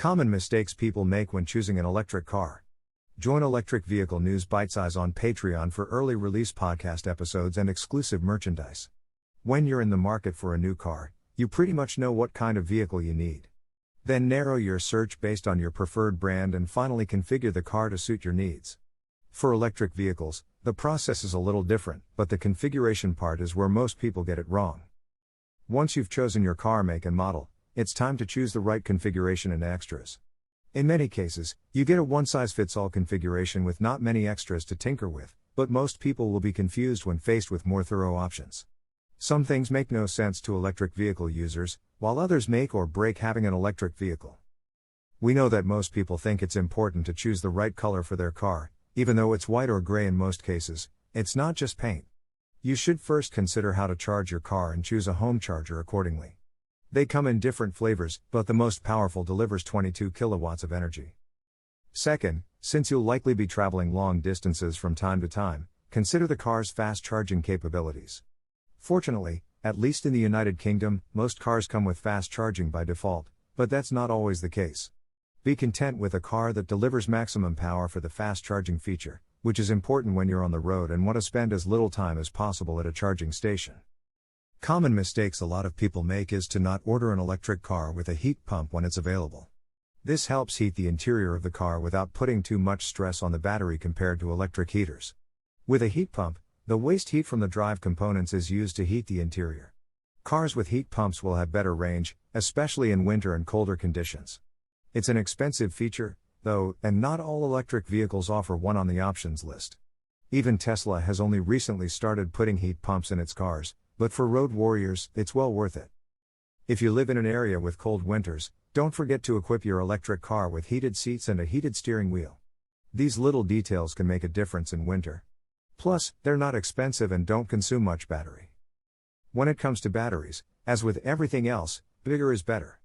Common mistakes people make when choosing an electric car. Join Electric Vehicle News Bite Size on Patreon for early release podcast episodes and exclusive merchandise. When you're in the market for a new car, you pretty much know what kind of vehicle you need. Then narrow your search based on your preferred brand and finally configure the car to suit your needs. For electric vehicles, the process is a little different, but the configuration part is where most people get it wrong. Once you've chosen your car make and model, it's time to choose the right configuration and extras. In many cases, you get a one-size-fits-all configuration with not many extras to tinker with, but most people will be confused when faced with more thorough options. Some things make no sense to electric vehicle users, while others make or break having an electric vehicle. We know that most people think it's important to choose the right color for their car, even though it's white or gray in most cases. It's not just paint. You should first consider how to charge your car and choose a home charger accordingly. They come in different flavors, but the most powerful delivers 22 kilowatts of energy. Second, since you'll likely be traveling long distances from time to time, consider the car's fast charging capabilities. Fortunately, at least in the United Kingdom, most cars come with fast charging by default, but that's not always the case. Be content with a car that delivers maximum power for the fast charging feature, which is important when you're on the road and want to spend as little time as possible at a charging station. Common mistakes a lot of people make is to not order an electric car with a heat pump when it's available. This helps heat the interior of the car without putting too much stress on the battery compared to electric heaters. With a heat pump, the waste heat from the drive components is used to heat the interior. Cars with heat pumps will have better range, especially in winter and colder conditions. It's an expensive feature, though, and not all electric vehicles offer one on the options list. Even Tesla has only recently started putting heat pumps in its cars, but for road warriors, it's well worth it. If you live in an area with cold winters, don't forget to equip your electric car with heated seats and a heated steering wheel. These little details can make a difference in winter. Plus, they're not expensive and don't consume much battery. When it comes to batteries, as with everything else, bigger is better.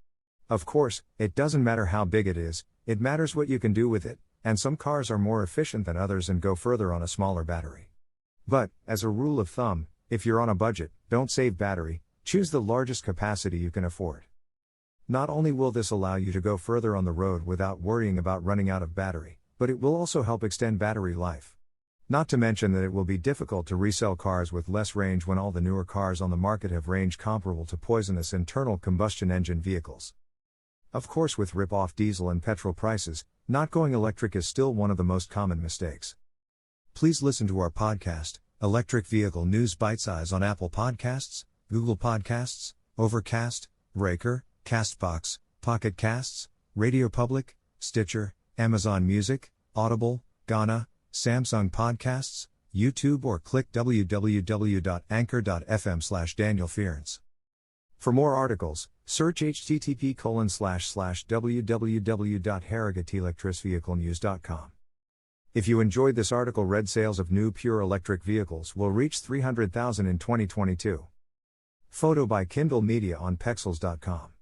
Of course, it doesn't matter how big it is, it matters what you can do with it, and some cars are more efficient than others and go further on a smaller battery. But, as a rule of thumb, if you're on a budget, don't save battery, choose the largest capacity you can afford. Not only will this allow you to go further on the road without worrying about running out of battery, but it will also help extend battery life. Not to mention that it will be difficult to resell cars with less range when all the newer cars on the market have range comparable to poisonous internal combustion engine vehicles. Of course, with rip-off diesel and petrol prices, not going electric is still one of the most common mistakes. Please listen to our podcast, Electric Vehicle News Bite Size, on Apple Podcasts, Google Podcasts, Overcast, Breaker, Castbox, Pocket Casts, Radio Public, Stitcher, Amazon Music, Audible, Ghana, Samsung Podcasts, YouTube, or click www.anchor.fm/Daniel Fearns. For more articles, search http://www.harrogatelectricvehiclenews.com. If you enjoyed this article read, sales of new pure electric vehicles will reach 300,000 in 2022. Photo by Kindle Media on Pexels.com.